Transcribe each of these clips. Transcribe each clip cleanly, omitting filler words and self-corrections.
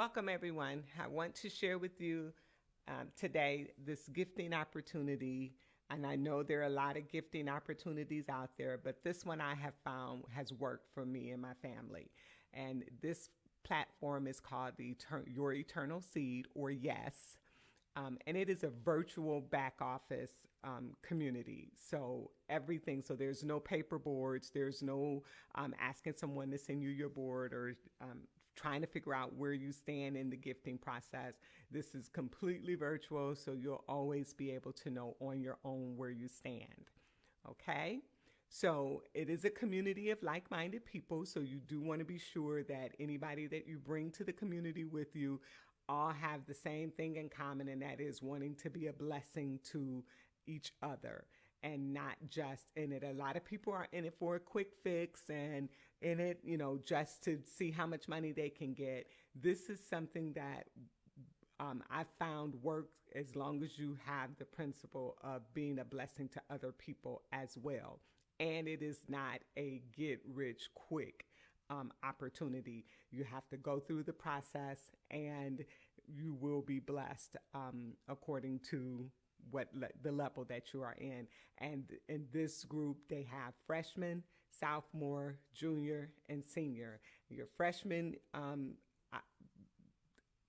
Welcome, everyone. I want to share with you today this gifting opportunity. And I know there are a lot of gifting opportunities out there, but this one I have found has worked for me and my family. And this platform is called Your Eternal Seed, or YES. And it is a virtual back office community. So everything, so there's no paper boards, there's no asking someone to send you your board or trying to figure out where you stand in the gifting process. This is completely virtual, so you'll always be able to know on your own where you stand. Okay? So it is a community of like-minded people, so you do want to be sure that anybody that you bring to the community with you all have the same thing in common, and that is wanting to be a blessing to each other and not just in it. A lot of people are in it for a quick fix and in it, just to see how much money they can get. This is something that I found works as long as you have the principle of being a blessing to other people as well. And it is not a get rich quick opportunity. You have to go through the process and you will be blessed according to the level that you are in. And in this group, they have freshman, sophomore, junior, and senior. Your freshman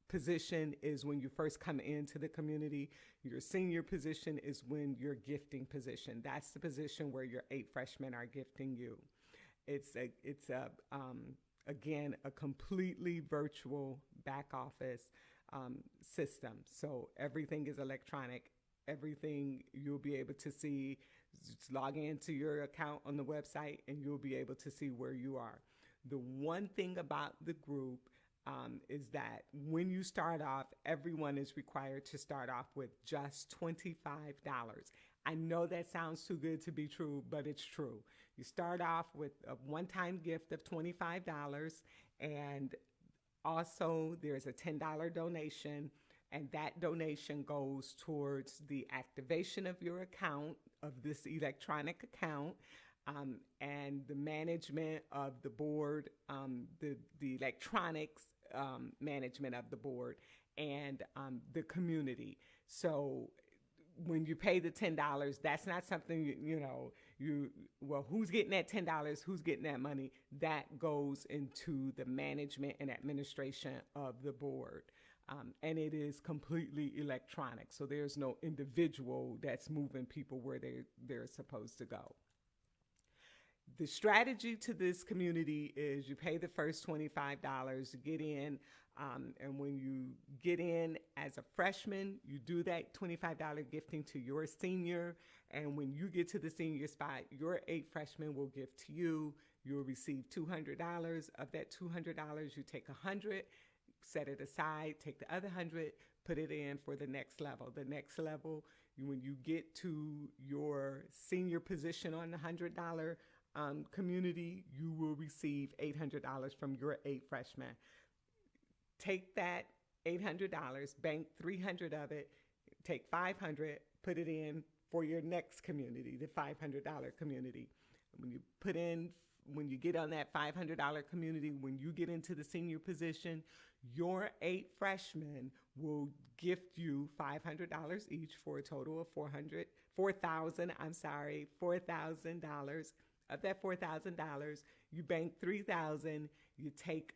position is when you first come into the community. Your senior position is when your gifting position. That's the position where your 8 freshmen are gifting you. It's again, a completely virtual back office system. So everything is electronic. Everything you'll be able to see. Just log into your account on the website and you'll be able to see where you are. The one thing about the group is that when you start off, everyone is required to start off with just $25. I know that sounds too good to be true, but it's true. You start off with a one-time gift of $25, and also there's a $10 donation, and that donation goes towards the activation of your account, of this electronic account, and the management of the board, the electronics management of the board, and the community. So when you pay the $10, that's not something, who's getting that $10? Who's getting that money? That goes into the management and administration of the board. And it is completely electronic. So there's no individual that's moving people where they're supposed to go. The strategy to this community is you pay the first $25 to get in. And when you get in as a freshman, you do that $25 gifting to your senior. And when you get to the senior spot, your 8 freshmen will give to you. You'll receive $200. Of that $200, you take $100, set it aside, take the other $100, put it in for the next level. The next level, when you get to your senior position on the $100 community, you will receive $800 from your 8 freshmen. Take that $800, bank $300 of it, take $500, put it in for your next community, the $500 community. When you get on that $500 community, when you get into the senior position, your 8 freshmen will gift you $500 each for a total of $4,000. Of that $4,000, you bank $3,000, you take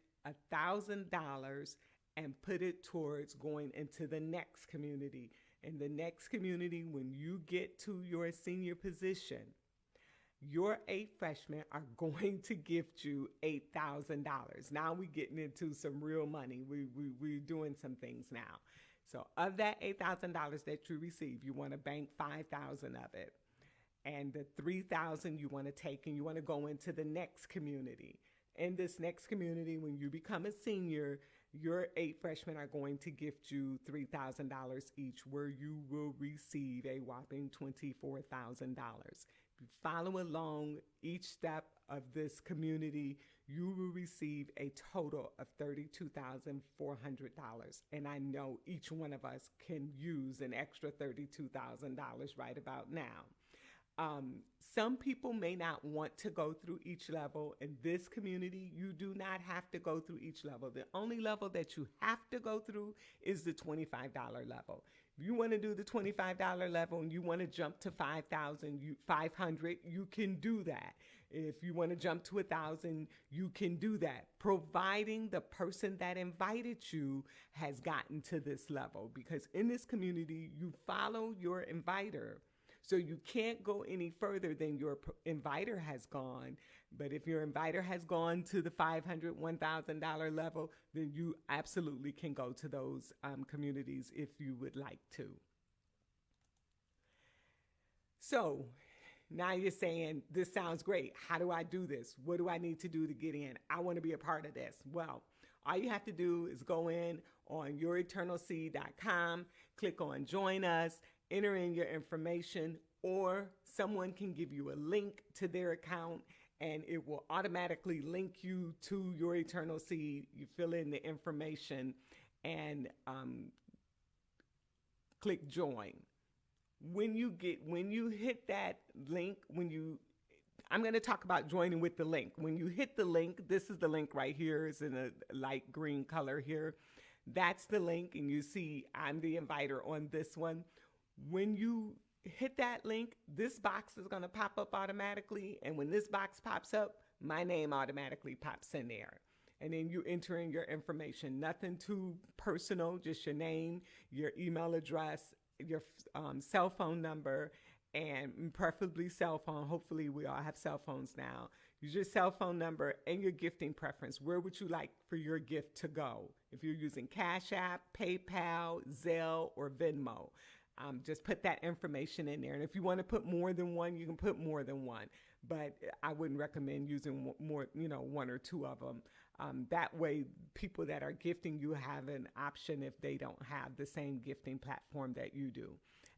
$1,000 and put it towards going into the next community. In the next community, when you get to your senior position, your 8 freshmen are going to gift you $8,000. Now we're getting into some real money. We're doing some things now. So of that $8,000 that you receive, you want to bank $5,000 of it. And the $3,000 you want to take and you want to go into the next community. In this next community, when you become a senior, your 8 freshmen are going to gift you $3,000 each, where you will receive a whopping $24,000. If you follow along each step of this community, you will receive a total of $32,400. And I know each one of us can use an extra $32,000 right about now. Some people may not want to go through each level. In this community, you do not have to go through each level. The only level that you have to go through is the $25 level. If you want to do the $25 level and you want to jump to 500, you can do that. If you want to jump to 1,000, you can do that, providing the person that invited you has gotten to this level. Because in this community, you follow your inviter. So you can't go any further than your inviter has gone. But if your inviter has gone to the $500, $1,000 level, then you absolutely can go to those communities if you would like to. So now you're saying, this sounds great. How do I do this? What do I need to do to get in? I want to be a part of this. Well, all you have to do is go in on youreternalseed.com, click on join us, enter in your information, or someone can give you a link to their account and it will automatically link you to Your Eternal Seed. You fill in the information and click join. When you hit that link, I'm going to talk about joining with the link. When you hit the link, this is the link right here. It's in a light green color here. That's the link, and you see I'm the inviter on this one. When you hit that link, this box is going to pop up automatically. And when this box pops up, my name automatically pops in there. And then you enter in your information. Nothing too personal, just your name, your email address, your cell phone number, and preferably cell phone. Hopefully we all have cell phones now. Use your cell phone number and your gifting preference. Where would you like for your gift to go? If you're using Cash App, PayPal, Zelle, or Venmo, just put that information in there. And if you want to put more than one, you can put more than one. But I wouldn't recommend using more, one or two of them. That way, people that are gifting you have an option if they don't have the same gifting platform that you do.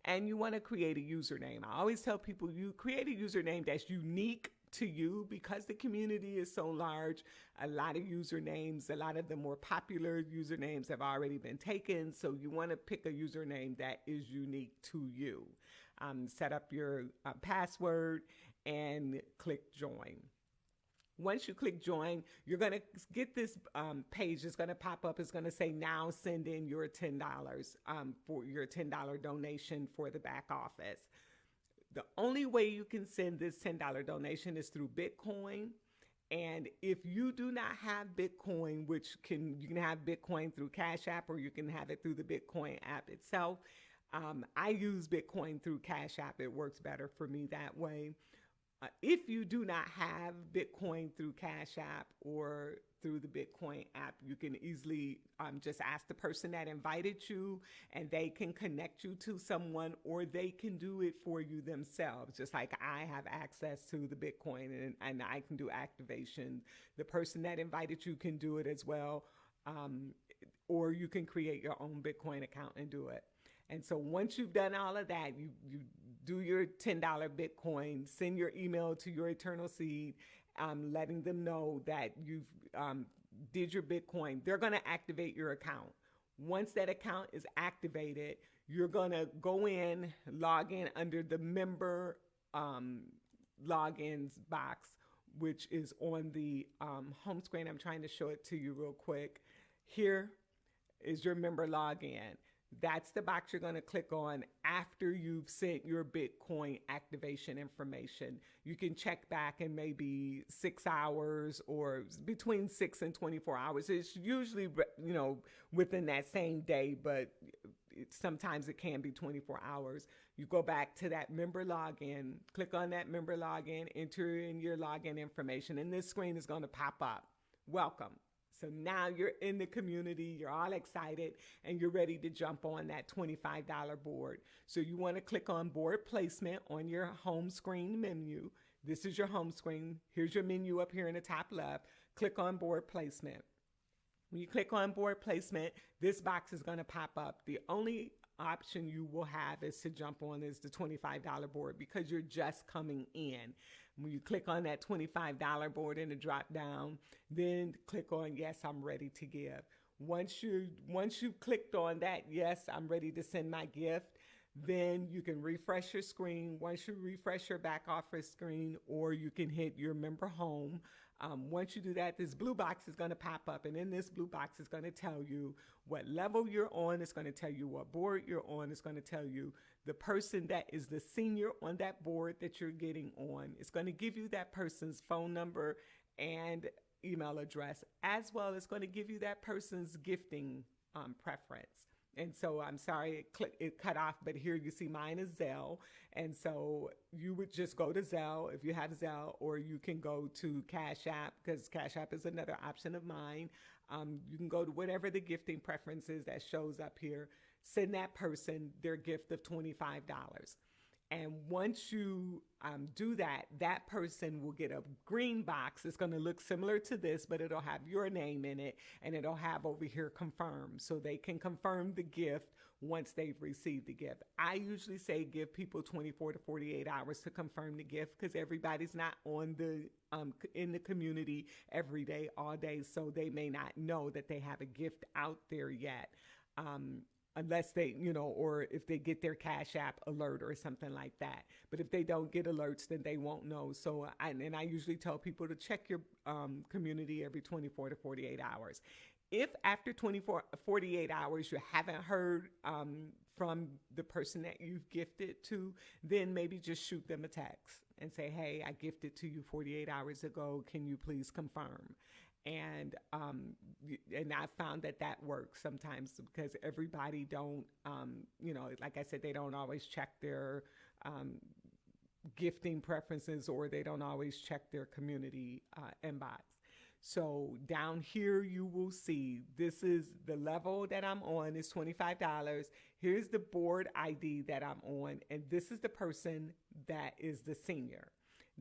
And you want to create a username. I always tell people you create a username that's unique to you because the community is so large. A lot of usernames, a lot of the more popular usernames have already been taken. So you want to pick a username that is unique to you. Set up your password and click join. Once you click join, you're going to get this page. It's going to pop up. It's going to say, now send in your $10 for your $10 donation for the back office. The only way you can send this $10 donation is through Bitcoin. And if you do not have Bitcoin, you can have Bitcoin through Cash App, or you can have it through the Bitcoin app itself. I use Bitcoin through Cash App. It works better for me that way. If you do not have Bitcoin through Cash App or through the Bitcoin app, you can easily just ask the person that invited you, and they can connect you to someone, or they can do it for you themselves. Just like I have access to the Bitcoin and I can do activation. The person that invited you can do it as well, or you can create your own Bitcoin account and do it. And so once you've done all of that, you do your $10 Bitcoin, send your email to Your Eternal Seed, letting them know that you've did your Bitcoin. They're going to activate your account. Once that account is activated, you're going to go in, log in under the member logins box, which is on the home screen. I'm trying to show it to you real quick. Here is your member login. That's the box you're going to click on after you've sent your Bitcoin activation information. You can check back in maybe 6 hours or between 6 and 24 hours. It's usually, within that same day, but sometimes it can be 24 hours. You go back to that member login, click on that member login, enter in your login information, and this screen is going to pop up. Welcome. So now you're in the community, you're all excited, and you're ready to jump on that $25 board. So you want to click on board placement on your home screen menu. This is your home screen. Here's your menu up here in the top left. Click on board placement. When you click on board placement, this box is going to pop up. The only option you will have is to jump on is the $25 board because you're just coming in. When you click on that $25 board in the drop down, then click on yes, I'm ready to give. Once you've clicked on that, yes, I'm ready to send my gift, Then you can refresh your screen. Once you refresh your back office screen, or you can hit your member home. Once you do that, this blue box is going to pop up, and in this blue box is going to tell you what level you're on. It's going to tell you what board you're on. It's going to tell you the person that is the senior on that board that you're getting on. It's going to give you that person's phone number and email address, as well as going to give you that person's gifting preference. And so I'm sorry it cut off, but here you see mine is Zelle. And so you would just go to Zelle if you have Zelle, or you can go to Cash App, because Cash App is another option of mine. You can go to whatever the gifting preference is that shows up here. Send that person their gift of $25. And once you do that, that person will get a green box. It's going to look similar to this, but it'll have your name in it, and it'll have over here confirm. So they can confirm the gift once they've received the gift. I usually say give people 24 to 48 hours to confirm the gift, because everybody's not on the in the community every day, all day. So they may not know that they have a gift out there yet. Unless they, or if they get their Cash App alert or something like that. But if they don't get alerts, then they won't know. So, I usually tell people to check your community every 24 to 48 hours. If after 48 hours you haven't heard from the person that you've gifted to, then maybe just shoot them a text and say, hey, I gifted to you 48 hours ago. Can you please confirm? And I found that works sometimes, because everybody don't, like I said, they don't always check their gifting preferences, or they don't always check their community inbox. So down here you will see this is the level that I'm on is $25. Here's the board ID that I'm on, and this is the person that is the senior.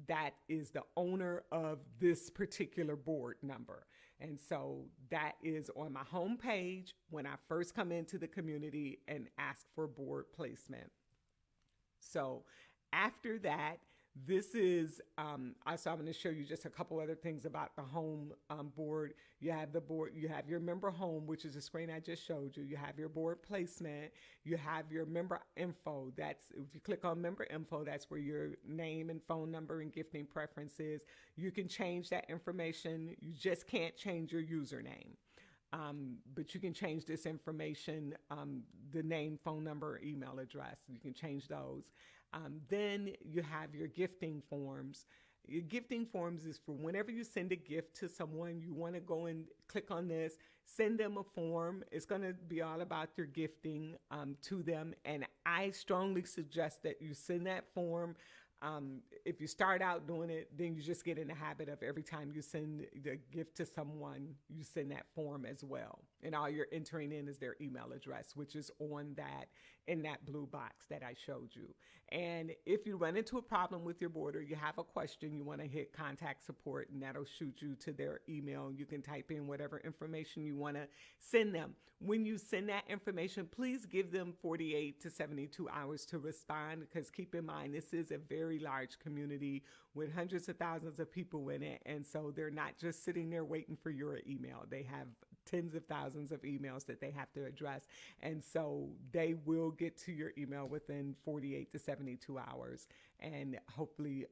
That is the owner of this particular board number. And so that is on my home page when I first come into the community and ask for board placement. So after that, this is, so I'm going to show you just a couple other things about the home board. You have the board, you have your member home, which is the screen I just showed you. You have your board placement. You have your member info. That's, if you click on member info, that's where your name and phone number and gifting preferences. You can change that information. You just can't change your username. But you can change this information, the name, phone number, email address. You can change those. Then you have your gifting forms. Your gifting forms is for whenever you send a gift to someone, you want to go and click on this, send them a form. It's going to be all about your gifting to them. And I strongly suggest that you send that form. If you start out doing it, then you just get in the habit of every time you send the gift to someone, you send that form as well. And all you're entering in is their email address, which is on that, in that blue box that I showed you. And if you run into a problem with your board, or you have a question, you want to hit contact support, and that'll shoot you to their email. You can type in whatever information you want to send them. When you send that information, please give them 48 to 72 hours to respond, because keep in mind, this is a very large community with hundreds of thousands of people in it. And so they're not just sitting there waiting for your email. They have tens of thousands of emails that they have to address. And so they will get to your email within 48 to 72 hours, and hopefully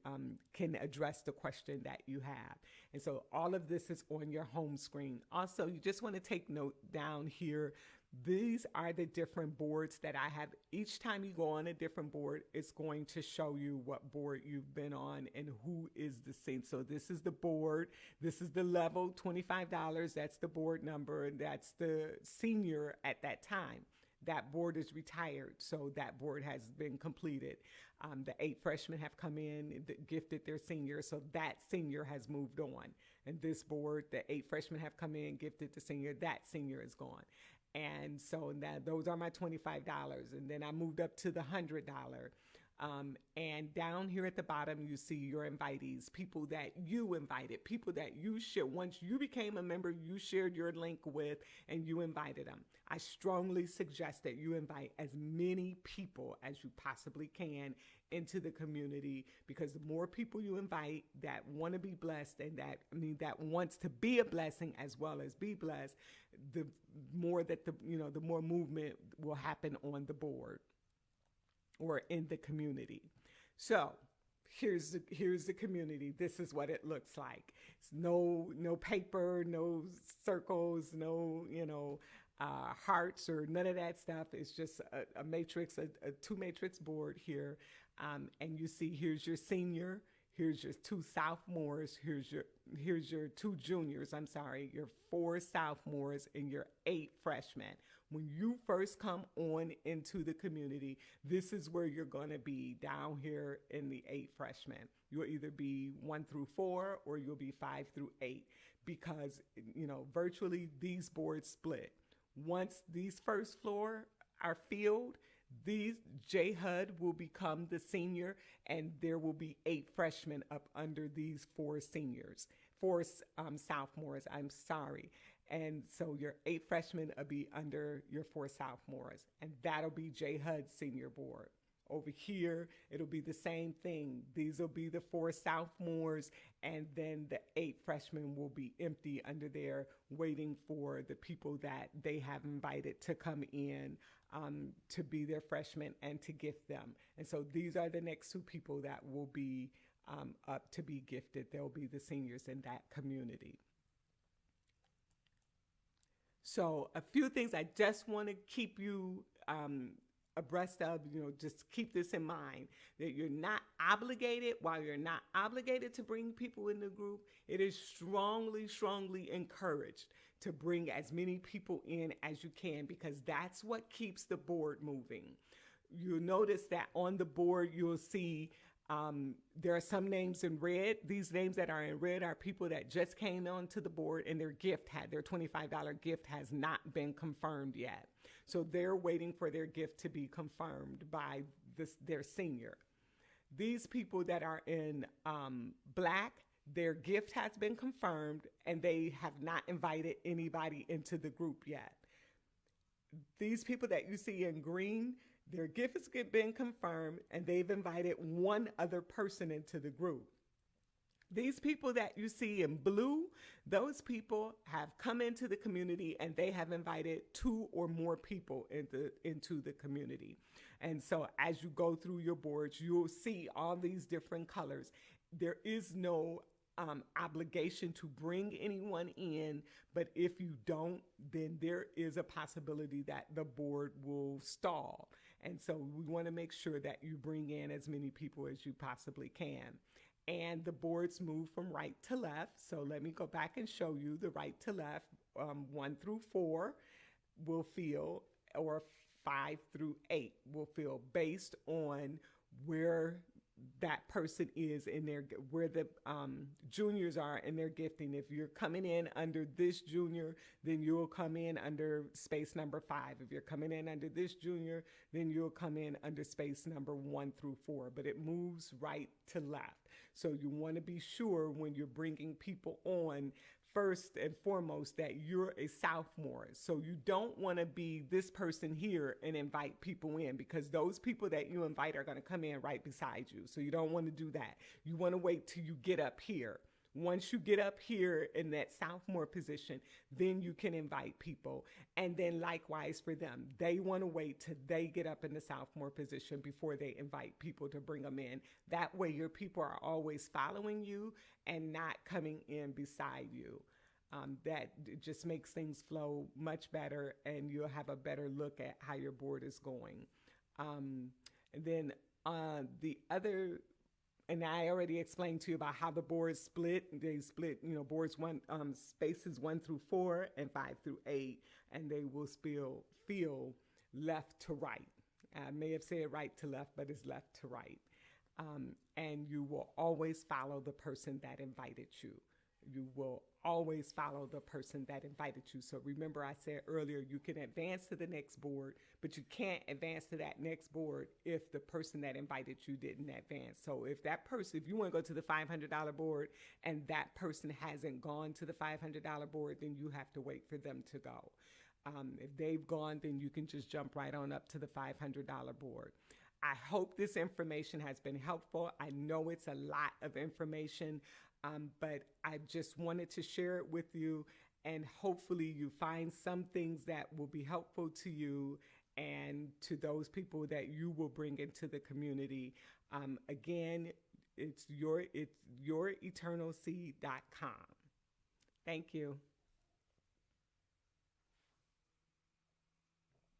can address the question that you have. And so all of this is on your home screen. Also, you just want to take note down here. These are the different boards that I have. Each time you go on a different board, it's going to show you what board you've been on and who is the same. So this is the board. This is the level, $25. That's the board number. And that's the senior at that time. That board is retired, so that board has been completed. The 8 freshmen have come in, gifted their senior, so that senior has moved on. And this board, the 8 freshmen have come in, gifted the senior, that senior is gone. And so now those are my $25. And then I moved up to the $100. And down here at the bottom, you see your invitees, people that you invited, people that you shared. Once you became a member, you shared your link with, and you invited them. I strongly suggest that you invite as many people as you possibly can into the community, because the more people you invite that want to be blessed, and that wants to be a blessing as well as be blessed, the more that the more movement will happen on the board. or in the community. So here's the community. This is what it looks like. It's no paper, no circles, no hearts or none of that stuff. It's just a matrix, a two matrix board here, and you see here's your senior, here's your two sophomores, here's your two juniors. I'm sorry, your four sophomores and your eight freshmen. When you first come on into the community, this is where you're going to be, down here in the eight freshmen. You'll either be 1 through 4 or you'll be 5 through 8, because virtually these boards split. Once these first floor are filled, these JHUD will become the senior, and there will be 8 freshmen up under these 4 sophomores. I'm sorry. And so your 8 freshmen will be under your 4 sophomores, and that'll be JHUD senior board. Over here, it'll be the same thing. These will be the 4 sophomores, and then the 8 freshmen will be empty under there, waiting for the people that they have invited to come in to be their freshmen and to gift them. And so these are the next 2 people that will be up to be gifted. They'll be the seniors in that community. So a few things I just want to keep you abreast of, just keep this in mind, that you're not obligated. While you're not obligated to bring people in the group, it is strongly, strongly encouraged to bring as many people in as you can, because that's what keeps the board moving. You'll notice that on the board, you'll see there are some names in red. These names that are in red are people that just came onto the board and their $25 gift has not been confirmed yet. So they're waiting for their gift to be confirmed by their senior. These people that are in black, their gift has been confirmed and they have not invited anybody into the group yet. These people that you see in green, their gift has been confirmed and they've invited one other person into the group. These people that you see in blue, those people have come into the community and they have invited 2 or more people into the community. And so as you go through your boards, you'll see all these different colors. There is no obligation to bring anyone in, but if you don't, then there is a possibility that the board will stall. And so we want to make sure that you bring in as many people as you possibly can. And the boards move from right to left. So let me go back and show you the right to left. 1 through 4 will fill, or 5 through 8 will fill, based on where that person is in where the juniors are in their gifting. If you're coming in under this junior, then you'll come in under space number 5. If you're coming in under this junior, then you'll come in under space number 1 through 4, but it moves right to left. So you want to be sure when you're bringing people on, first and foremost, that you're a sophomore. So you don't want to be this person here and invite people in, because those people that you invite are going to come in right beside you. So you don't want to do that. You want to wait till you get up here. Once you get up here in that sophomore position, then you can invite people. And then likewise for them, they want to wait till they get up in the sophomore position before they invite people to bring them in. That way your people are always following you and not coming in beside you. That just makes things flow much better, and you'll have a better look at how your board is going. And then the other, and I already explained to you about how the boards split. They split, boards spaces 1 through 4 and 5 through 8, and they will feel left to right. I may have said right to left, but it's left to right. And you will always follow the person that invited you. You will always follow the person that invited you. So remember, I said earlier, you can advance to the next board, but you can't advance to that next board if the person that invited you didn't advance. So if you want to go to the $500 board and that person hasn't gone to the $500 board, then you have to wait for them to go. If they've gone, then you can just jump right on up to the $500 board. I hope this information has been helpful. I know it's a lot of information, but I just wanted to share it with you, and hopefully you find some things that will be helpful to you and to those people that you will bring into the community. Again, it's your eternalseed.com. Thank you.